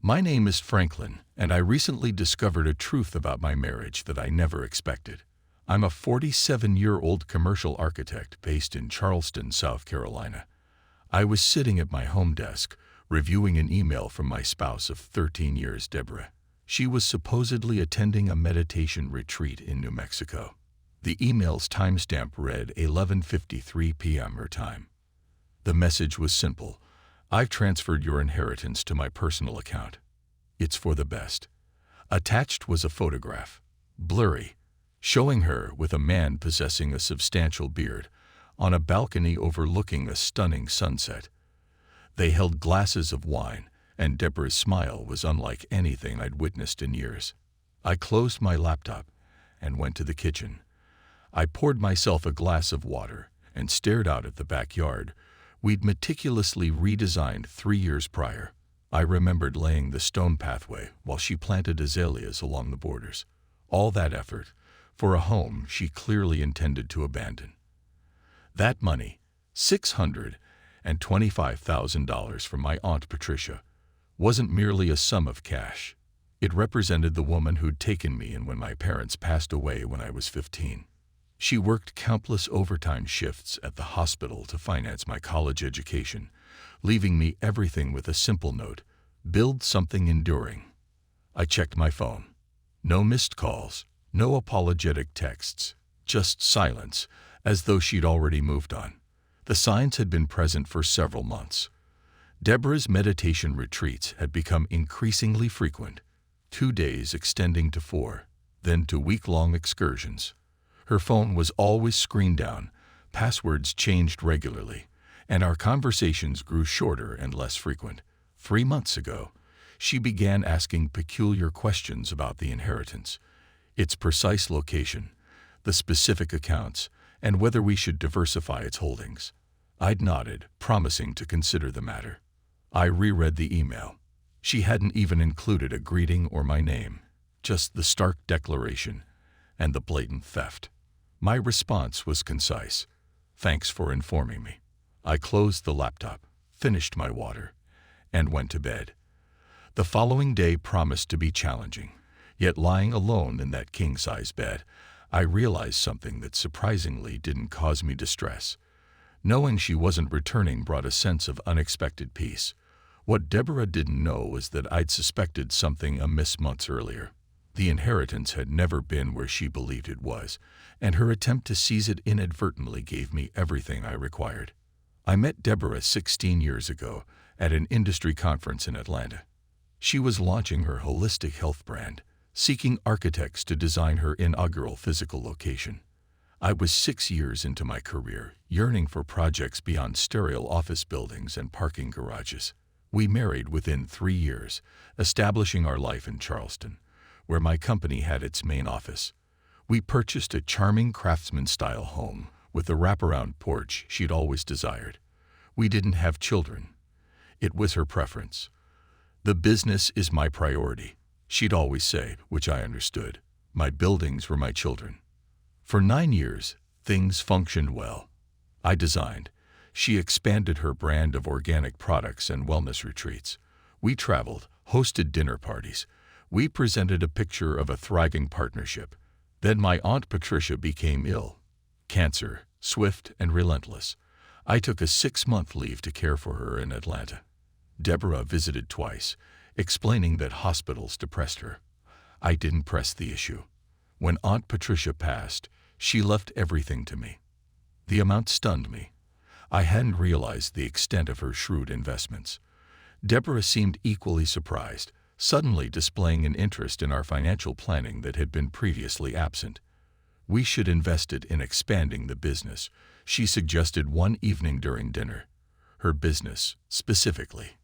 My name is Franklin, and I recently discovered a truth about my marriage that I never expected. I'm a 47-year-old commercial architect based in Charleston, South Carolina. I was sitting at my home desk, reviewing an email from my spouse of 13 years, Deborah. She was supposedly attending a meditation retreat in New Mexico. The email's timestamp read 11:53 p.m. her time. The message was simple. I've transferred your inheritance to my personal account. It's for the best. Attached was a photograph, blurry, showing her with a man possessing a substantial beard on a balcony overlooking a stunning sunset. They held glasses of wine, and Deborah's smile was unlike anything I'd witnessed in years. I closed my laptop and went to the kitchen. I poured myself a glass of water and stared out at the backyard we'd meticulously redesigned 3 years prior. I remembered laying the stone pathway while she planted azaleas along the borders. All that effort for a home she clearly intended to abandon. That money, $625,000 from my Aunt Patricia, wasn't merely a sum of cash. It represented the woman who'd taken me in when my parents passed away when I was 15. She worked countless overtime shifts at the hospital to finance my college education, leaving me everything with a simple note: build something enduring. I checked my phone. No missed calls, no apologetic texts, just silence, as though she'd already moved on. The signs had been present for several months. Deborah's meditation retreats had become increasingly frequent, 2 days extending to 4, then to week-long excursions. Her phone was always screened down, passwords changed regularly, and our conversations grew shorter and less frequent. 3 months ago, she began asking peculiar questions about the inheritance, its precise location, the specific accounts, and whether we should diversify its holdings. I'd nodded, promising to consider the matter. I reread the email. She hadn't even included a greeting or my name, just the stark declaration and the blatant theft. My response was concise. Thanks for informing me. I closed the laptop, finished my water, and went to bed. The following day promised to be challenging, yet lying alone in that king-size bed, I realized something that surprisingly didn't cause me distress. Knowing she wasn't returning brought a sense of unexpected peace. What Deborah didn't know was that I'd suspected something amiss months earlier. The inheritance had never been where she believed it was, and her attempt to seize it inadvertently gave me everything I required. I met Deborah 16 years ago at an industry conference in Atlanta. She was launching her holistic health brand, seeking architects to design her inaugural physical location. I was 6 years into my career, yearning for projects beyond sterile office buildings and parking garages. We married within 3 years, establishing our life in Charleston, where my company had its main office. We purchased a charming craftsman-style home with the wraparound porch she'd always desired. We didn't have children. It was her preference. The business is my priority, she'd always say, which I understood. My buildings were my children. For 9 years, things functioned well. I designed. She expanded her brand of organic products and wellness retreats. We traveled, hosted dinner parties. We presented a picture of a thriving partnership. Then my Aunt Patricia became ill. Cancer, swift and relentless. I took a 6-month leave to care for her in Atlanta. Deborah visited twice, explaining that hospitals depressed her. I didn't press the issue. When Aunt Patricia passed, she left everything to me. The amount stunned me. I hadn't realized the extent of her shrewd investments. Deborah seemed equally surprised, suddenly displaying an interest in our financial planning that had been previously absent. We should invest it in expanding the business, she suggested one evening during dinner. Her business, specifically.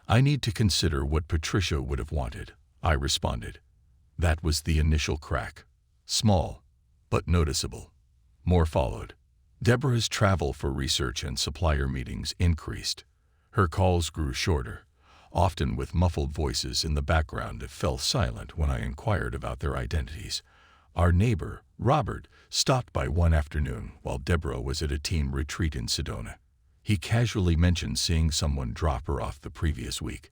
I need to consider what Patricia would have wanted, I responded. That was the initial crack. Small, but noticeable. More followed. Deborah's travel for research and supplier meetings increased. Her calls grew shorter, often with muffled voices in the background that fell silent when I inquired about their identities. Our neighbor, Robert, stopped by one afternoon while Deborah was at a team retreat in Sedona. He casually mentioned seeing someone drop her off the previous week.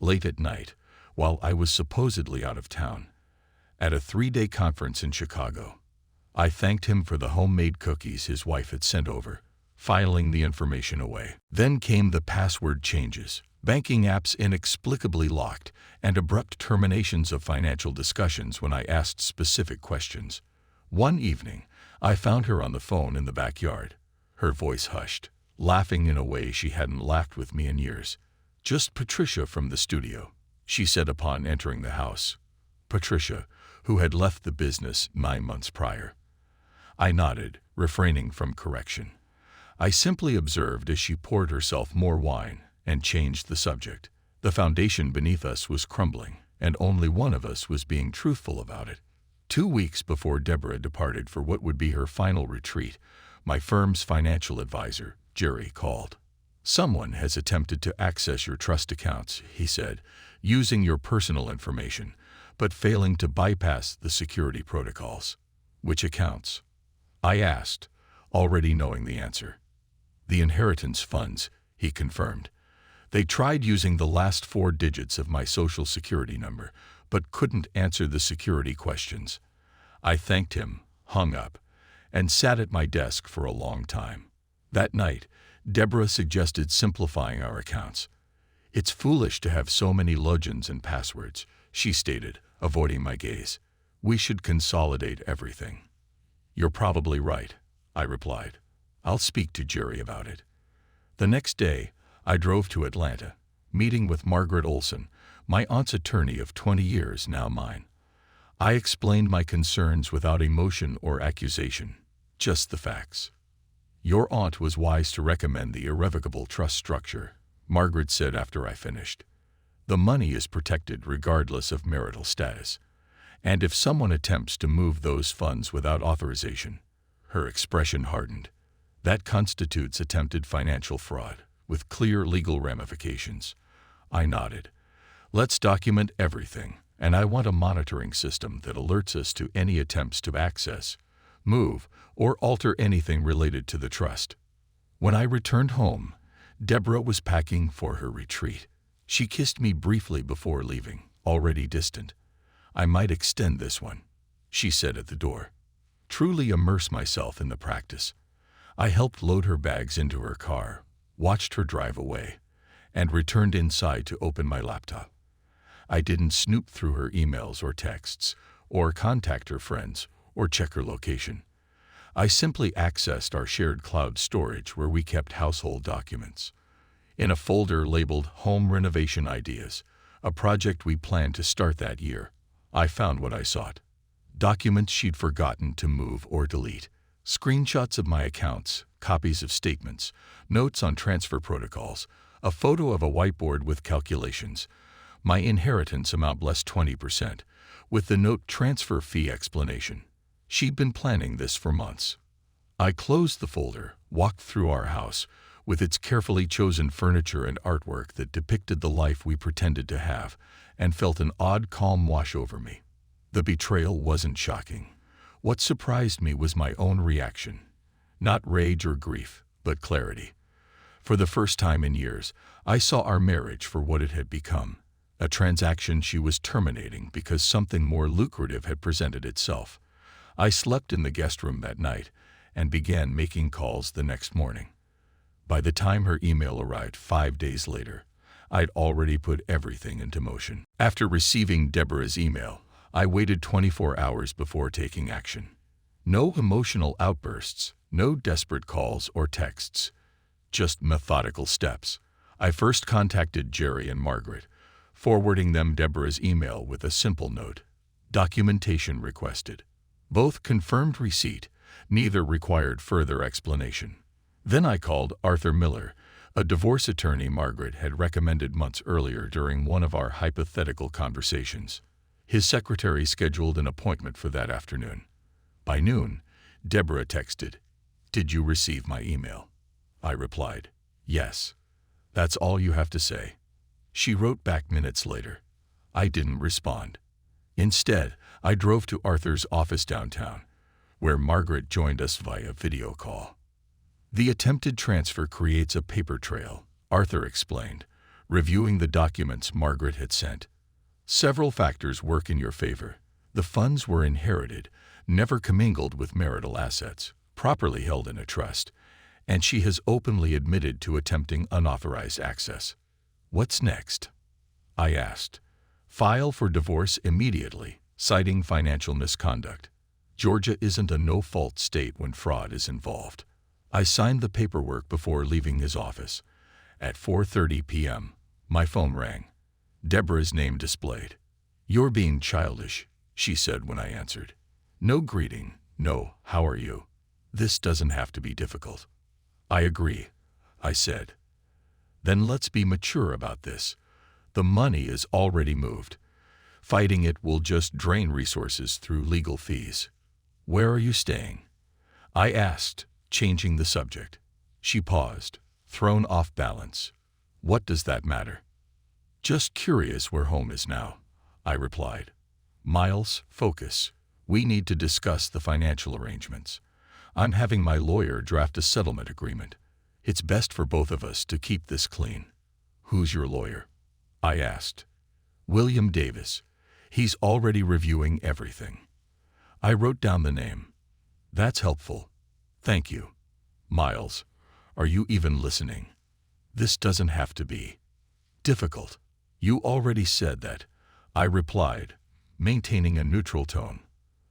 Late at night, while I was supposedly out of town, at a 3-day conference in Chicago. I thanked him for the homemade cookies his wife had sent over, filing the information away. Then came the password changes, banking apps inexplicably locked, and abrupt terminations of financial discussions when I asked specific questions. One evening, I found her on the phone in the backyard, her voice hushed, laughing in a way she hadn't laughed with me in years. "Just Patricia from the studio," she said upon entering the house. Patricia, who had left the business 9 months prior. I nodded, refraining from correction. I simply observed as she poured herself more wine and changed the subject. The foundation beneath us was crumbling, and only one of us was being truthful about it. 2 weeks before Deborah departed for what would be her final retreat, my firm's financial advisor, Jerry, called. "Someone has attempted to access your trust accounts," he said, "using your personal information, but failing to bypass the security protocols." "Which accounts?" I asked, already knowing the answer. "The inheritance funds," he confirmed. "They tried using the last 4 digits of my social security number, but couldn't answer the security questions." I thanked him, hung up, and sat at my desk for a long time. That night, Deborah suggested simplifying our accounts. "It's foolish to have so many logins and passwords," she stated, avoiding my gaze. "We should consolidate everything." "You're probably right," I replied. "I'll speak to Jerry about it." The next day, I drove to Atlanta, meeting with Margaret Olson, my aunt's attorney of 20 years, now mine. I explained my concerns without emotion or accusation, just the facts. "Your aunt was wise to recommend the irrevocable trust structure," Margaret said after I finished. "The money is protected regardless of marital status, and if someone attempts to move those funds without authorization," her expression hardened, "that constitutes attempted financial fraud, with clear legal ramifications." I nodded. "Let's document everything, and I want a monitoring system that alerts us to any attempts to access, move, or alter anything related to the trust." When I returned home, Deborah was packing for her retreat. She kissed me briefly before leaving, already distant. "I might extend this one," she said at the door. Truly immerse myself in the practice. I helped load her bags into her car, watched her drive away, and returned inside to open my laptop. I didn't snoop through her emails or texts, or contact her friends, or check her location. I simply accessed our shared cloud storage where we kept household documents. In a folder labeled Home Renovation Ideas, a project we planned to start that year, I found what I sought. Documents she'd forgotten to move or delete, screenshots of my accounts, copies of statements, notes on transfer protocols, a photo of a whiteboard with calculations, my inheritance amount less 20%, with the note transfer fee explanation. She'd been planning this for months. I closed the folder, walked through our house, with its carefully chosen furniture and artwork that depicted the life we pretended to have, and felt an odd calm wash over me. The betrayal wasn't shocking. What surprised me was my own reaction. Not rage or grief, but clarity. For the first time in years, I saw our marriage for what it had become, a transaction she was terminating because something more lucrative had presented itself. I slept in the guest room that night and began making calls the next morning. By the time her email arrived 5 days later, I'd already put everything into motion. After receiving Deborah's email, I waited 24 hours before taking action. No emotional outbursts, no desperate calls or texts, just methodical steps. I first contacted Jerry and Margaret, forwarding them Deborah's email with a simple note: "Documentation requested." Both confirmed receipt, neither required further explanation. Then I called Arthur Miller, a divorce attorney Margaret had recommended months earlier during one of our hypothetical conversations. His secretary scheduled an appointment for that afternoon. By noon, Deborah texted, "Did you receive my email?" I replied, "Yes." "That's all you have to say." She wrote back minutes later. I didn't respond. Instead, I drove to Arthur's office downtown, where Margaret joined us via video call. "The attempted transfer creates a paper trail," Arthur explained, reviewing the documents Margaret had sent. Several factors work in your favor. The funds were inherited, never commingled with marital assets, properly held in a trust, and she has openly admitted to attempting unauthorized access. What's next? I asked. File for divorce immediately, citing financial misconduct. Georgia isn't a no-fault state when fraud is involved. I signed the paperwork before leaving his office. At 4:30 p.m., my phone rang. Deborah's name displayed. "You're being childish," she said when I answered. "No greeting, no, how are you? This doesn't have to be difficult." "I agree," I said. "Then let's be mature about this. The money is already moved. Fighting it will just drain resources through legal fees. Where are you staying?" I asked, changing the subject. She paused, thrown off balance. "What does that matter?" "Just curious where home is now," I replied. "Miles, focus. We need to discuss the financial arrangements. I'm having my lawyer draft a settlement agreement. It's best for both of us to keep this clean." "Who's your lawyer?" I asked. "William Davis. He's already reviewing everything." I wrote down the name. "That's helpful. Thank you." "Miles, are you even listening? This doesn't have to be difficult." "You already said that," I replied, maintaining a neutral tone.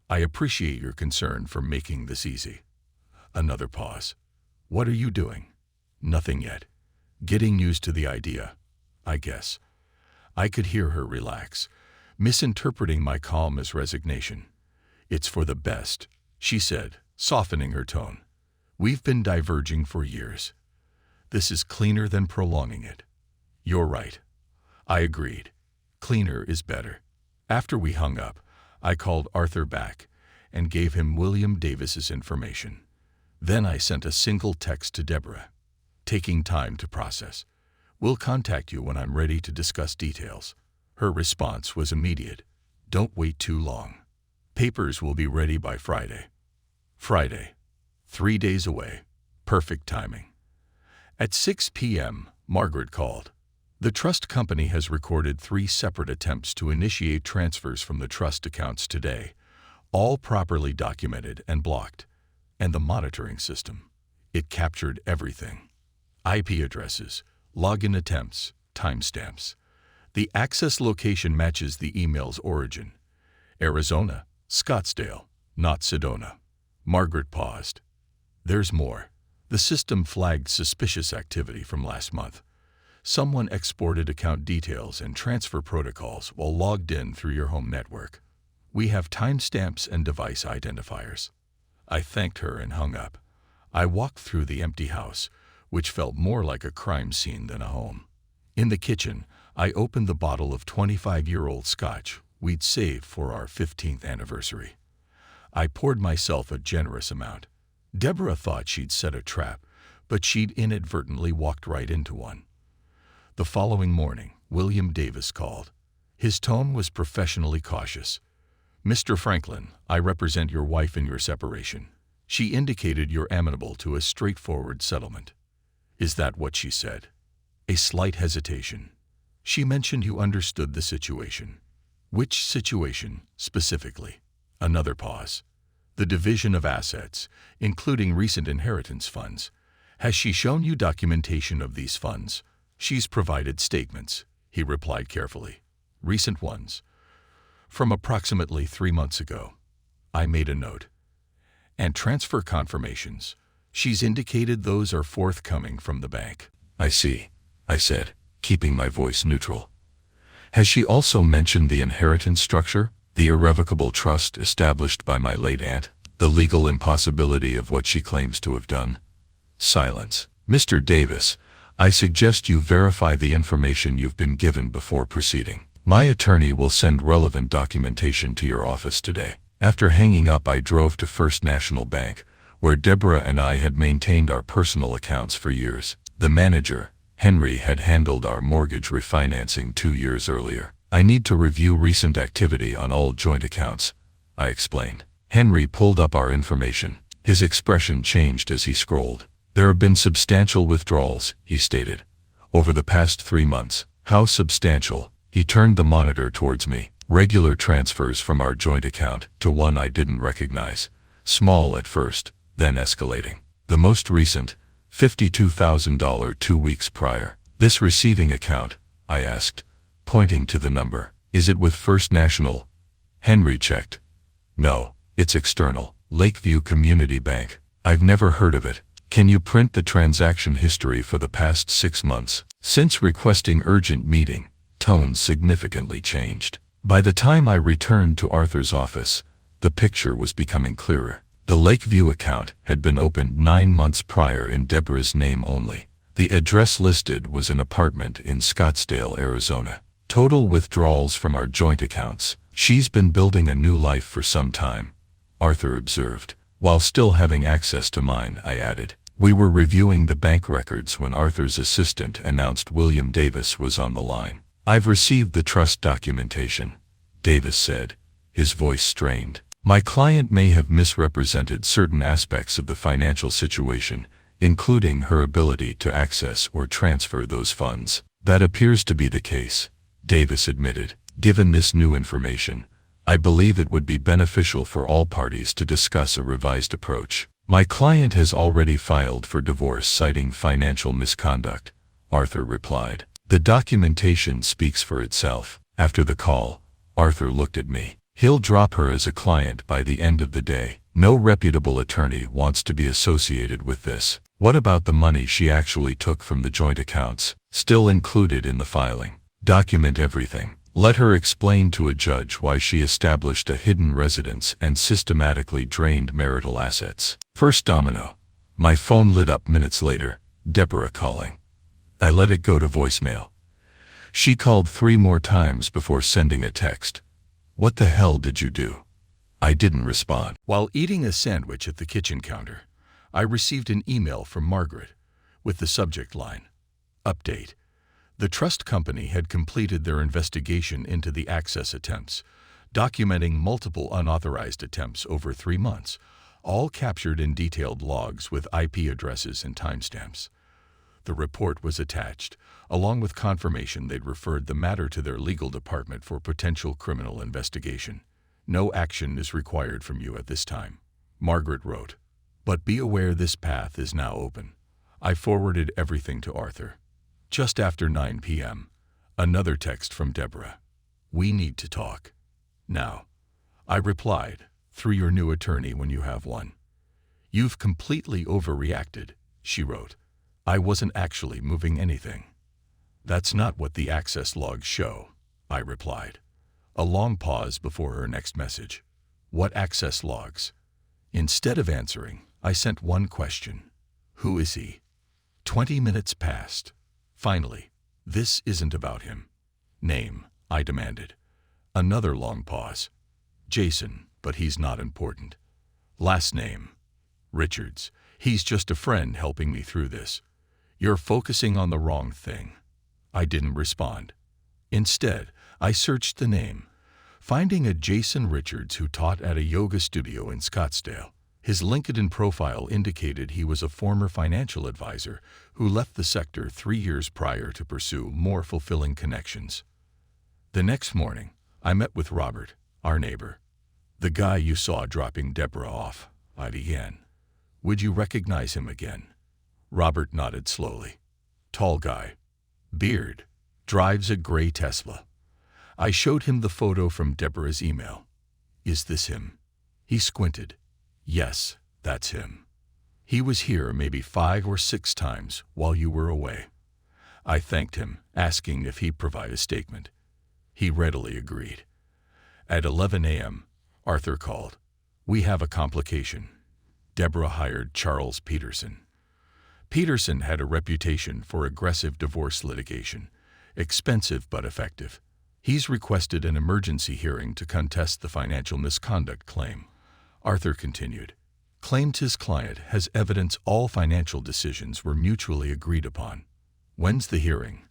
"I appreciate your concern for making this easy." Another pause. "What are you doing?" "Nothing yet. Getting used to the idea, I guess." I could hear her relax, misinterpreting my calm as resignation. "It's for the best," she said, softening her tone. "We've been diverging for years. This is cleaner than prolonging it." "You're right," I agreed. "Cleaner is better." After we hung up, I called Arthur back and gave him William Davis's information. Then I sent a single text to Deborah, taking time to process. "We'll contact you when I'm ready to discuss details." Her response was immediate. "Don't wait too long. Papers will be ready by Friday." Friday. 3 days away. Perfect timing. At 6 p.m., Margaret called. "The trust company has recorded 3 separate attempts to initiate transfers from the trust accounts today, all properly documented and blocked. And the monitoring system. It captured everything. IP addresses, login attempts, timestamps. The access location matches the email's origin. Arizona, Scottsdale, not Sedona." Margaret paused. "There's more. The system flagged suspicious activity from last month. Someone exported account details and transfer protocols while logged in through your home network. We have timestamps and device identifiers." I thanked her and hung up. I walked through the empty house, which felt more like a crime scene than a home. In the kitchen, I opened the bottle of 25-year-old scotch we'd saved for our 15th anniversary. I poured myself a generous amount. Deborah thought she'd set a trap, but she'd inadvertently walked right into one. The following morning, William Davis called. His tone was professionally cautious. "Mr. Franklin, I represent your wife in your separation. She indicated you're amenable to a straightforward settlement." "Is that what she said?" A slight hesitation. "She mentioned you understood the situation." "Which situation, specifically?" Another pause. "The division of assets, including recent inheritance funds. Has she shown you documentation of these funds?" "She's provided statements," he replied carefully. "Recent ones. From approximately 3 months ago." I made a note. "And transfer confirmations. She's indicated those are forthcoming from the bank." "I see," I said, keeping my voice neutral. "Has she also mentioned the inheritance structure, the irrevocable trust established by my late aunt, the legal impossibility of what she claims to have done?" Silence. "Mr. Davis, I suggest you verify the information you've been given before proceeding. My attorney will send relevant documentation to your office today." After hanging up, I drove to First National Bank, where Deborah and I had maintained our personal accounts for years. The manager, Henry, had handled our mortgage refinancing 2 years earlier. "I need to review recent activity on all joint accounts," I explained. Henry pulled up our information. His expression changed as he scrolled. "There have been substantial withdrawals," he stated, "over the past 3 months." "How substantial?" He turned the monitor towards me. Regular transfers from our joint account to one I didn't recognize. Small at first, then escalating. The most recent, $52,000 2 weeks prior. This receiving account, I asked, pointing to the number. Is it with First National? Henry checked. No, it's external. Lakeview Community Bank. I've never heard of it. Can you print the transaction history for the past 6 months? Since requesting urgent meeting, tone significantly changed. By the time I returned to Arthur's office, the picture was becoming clearer. The Lakeview account had been opened 9 months prior in Deborah's name only. The address listed was an apartment in Scottsdale, Arizona. Total withdrawals from our joint accounts. She's been building a new life for some time, Arthur observed. While still having access to mine, I added. We were reviewing the bank records when Arthur's assistant announced William Davis was on the line. I've received the trust documentation, Davis said, his voice strained. My client may have misrepresented certain aspects of the financial situation, including her ability to access or transfer those funds. That appears to be the case, Davis admitted. Given this new information, I believe it would be beneficial for all parties to discuss a revised approach. My client has already filed for divorce citing financial misconduct, Arthur replied. The documentation speaks for itself. After the call, Arthur looked at me. He'll drop her as a client by the end of the day. No reputable attorney wants to be associated with this. What about the money she actually took from the joint accounts, still included in the filing? Document everything. Let her explain to a judge why she established a hidden residence and systematically drained marital assets. First domino. My phone lit up minutes later, Deborah calling. I let it go to voicemail. She called 3 more times before sending a text. What the hell did you do? I didn't respond. While eating a sandwich at the kitchen counter, I received an email from Margaret with the subject line, Update. The trust company had completed their investigation into the access attempts, documenting multiple unauthorized attempts over 3 months, all captured in detailed logs with IP addresses and timestamps. The report was attached, along with confirmation they'd referred the matter to their legal department for potential criminal investigation. No action is required from you at this time, Margaret wrote. But be aware this path is now open. I forwarded everything to Arthur. Just after 9 p.m., another text from Deborah. We need to talk. Now, I replied, through your new attorney when you have one. You've completely overreacted, she wrote. I wasn't actually moving anything. That's not what the access logs show, I replied. A long pause before her next message. What access logs? Instead of answering, I sent one question. Who is he? 20 minutes passed. Finally, this isn't about him. Name, I demanded. Another long pause. Jason, but he's not important. Last name, Richards. He's just a friend helping me through this. You're focusing on the wrong thing. I didn't respond. Instead, I searched the name, finding a Jason Richards who taught at a yoga studio in Scottsdale. His LinkedIn profile indicated he was a former financial advisor who left the sector 3 years prior to pursue more fulfilling connections. The next morning, I met with Robert, our neighbor. The guy you saw dropping Deborah off, I began. Would you recognize him again? Robert nodded slowly. Tall guy. Beard. Drives a gray Tesla. I showed him the photo from Deborah's email. Is this him? He squinted. Yes, that's him. He was here maybe 5 or 6 times while you were away. I thanked him, asking if he'd provide a statement. He readily agreed. At 11 a.m., Arthur called. We have a complication. Deborah hired Charles Peterson. Peterson had a reputation for aggressive divorce litigation, expensive but effective. He's requested an emergency hearing to contest the financial misconduct claim. Arthur continued. Claimed his client has evidence all financial decisions were mutually agreed upon. When's the hearing?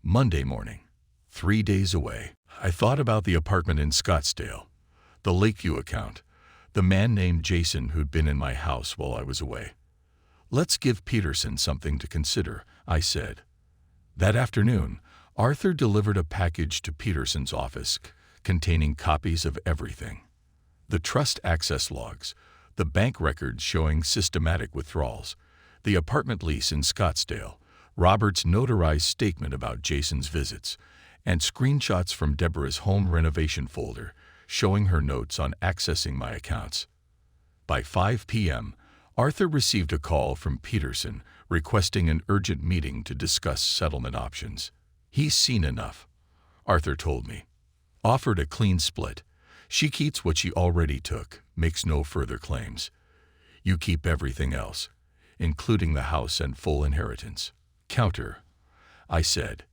Monday morning. 3 days away. I thought about the apartment in Scottsdale, the Lakeview account, the man named Jason who'd been in my house while I was away. Let's give Peterson something to consider, I said. That afternoon, Arthur delivered a package to Peterson's office containing copies of everything. The trust access logs, the bank records showing systematic withdrawals, the apartment lease in Scottsdale, Robert's notarized statement about Jason's visits, and screenshots from Deborah's home renovation folder showing her notes on accessing my accounts. By 5 p.m., Arthur received a call from Peterson requesting an urgent meeting to discuss settlement options. "He's seen enough," Arthur told me. "Offered a clean split. She keeps what she already took, makes no further claims. You keep everything else, including the house and full inheritance." "Counter," I said.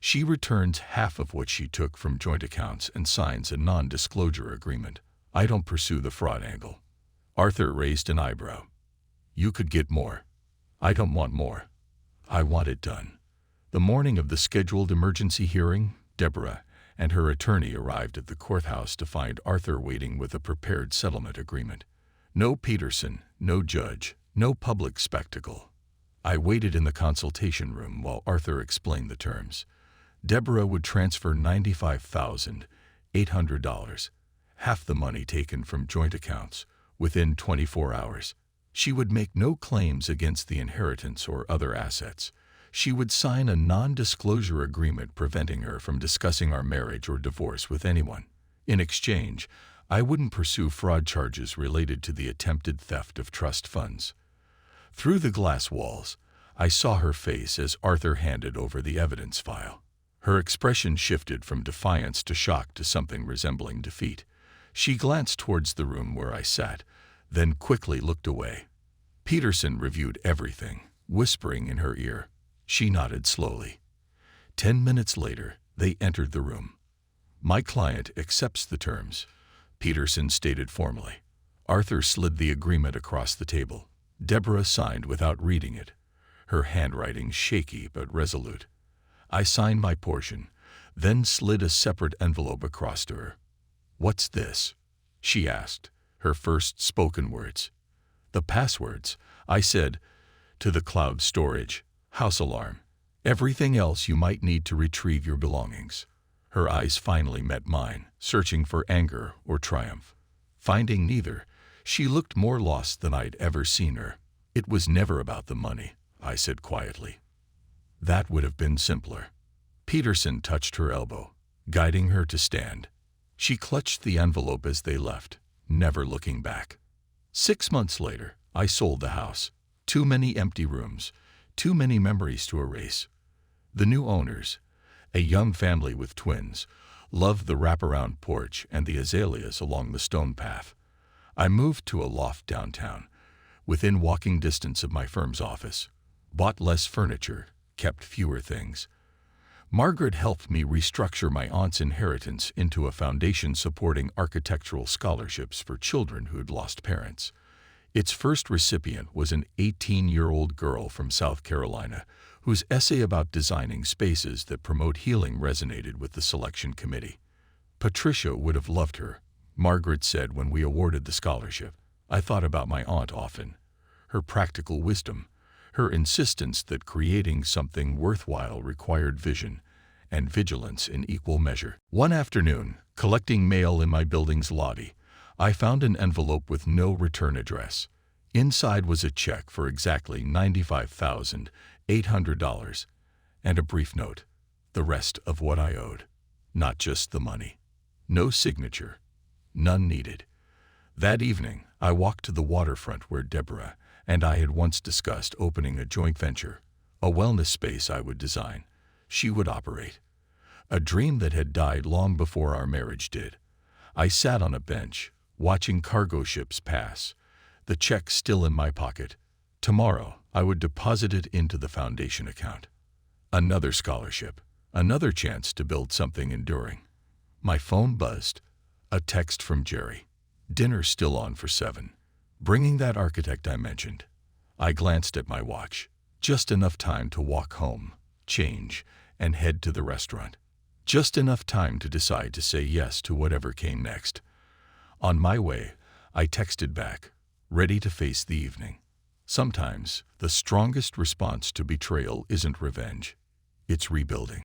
"She returns half of what she took from joint accounts and signs a non-disclosure agreement. I don't pursue the fraud angle." Arthur raised an eyebrow. "You could get more." "I don't want more. I want it done." The morning of the scheduled emergency hearing, Deborah and her attorney arrived at the courthouse to find Arthur waiting with a prepared settlement agreement. No Peterson, no judge, no public spectacle. I waited in the consultation room while Arthur explained the terms. Deborah would transfer $95,800, half the money taken from joint accounts, within 24 hours. She would make no claims against the inheritance or other assets. She would sign a non-disclosure agreement preventing her from discussing our marriage or divorce with anyone. In exchange, I wouldn't pursue fraud charges related to the attempted theft of trust funds. Through the glass walls, I saw her face as Arthur handed over the evidence file. Her expression shifted from defiance to shock to something resembling defeat. She glanced towards the room where I sat, then quickly looked away. Peterson reviewed everything, whispering in her ear. She nodded slowly. 10 minutes later, they entered the room. "My client accepts the terms," Peterson stated formally. Arthur slid the agreement across the table. Deborah signed without reading it, her handwriting shaky but resolute. I signed my portion, then slid a separate envelope across to her. "What's this?" she asked, her first spoken words. "The passwords," I said, "to the cloud storage, house alarm, everything else you might need to retrieve your belongings." Her eyes finally met mine, searching for anger or triumph. Finding neither, she looked more lost than I'd ever seen her. "It was never about the money," I said quietly. "That would have been simpler." Peterson touched her elbow, guiding her to stand. She clutched the envelope as they left, never looking back. 6 months later, I sold the house. Too many empty rooms, too many memories to erase. The new owners, a young family with twins, loved the wraparound porch and the azaleas along the stone path. I moved to a loft downtown, within walking distance of my firm's office, bought less furniture, kept fewer things. Margaret helped me restructure my aunt's inheritance into a foundation supporting architectural scholarships for children who'd lost parents. Its first recipient was an 18-year-old girl from South Carolina whose essay about designing spaces that promote healing resonated with the selection committee. Patricia would have loved her, Margaret said when we awarded the scholarship. I thought about my aunt often, her practical wisdom, her insistence that creating something worthwhile required vision and vigilance in equal measure. One afternoon, collecting mail in my building's lobby, I found an envelope with no return address. Inside was a check for exactly $95,800 and a brief note, the rest of what I owed, not just the money. No signature, none needed. That evening, I walked to the waterfront where Deborah and I had once discussed opening a joint venture, a wellness space I would design, she would operate. A dream that had died long before our marriage did. I sat on a bench, watching cargo ships pass, the check still in my pocket. Tomorrow, I would deposit it into the foundation account. Another scholarship, another chance to build something enduring. My phone buzzed. A text from Jerry. Dinner still on for 7. Bringing that architect I mentioned. I glanced at my watch. Just enough time to walk home, change, and head to the restaurant. Just enough time to decide to say yes to whatever came next. On my way, I texted back, ready to face the evening. Sometimes, the strongest response to betrayal isn't revenge. It's rebuilding.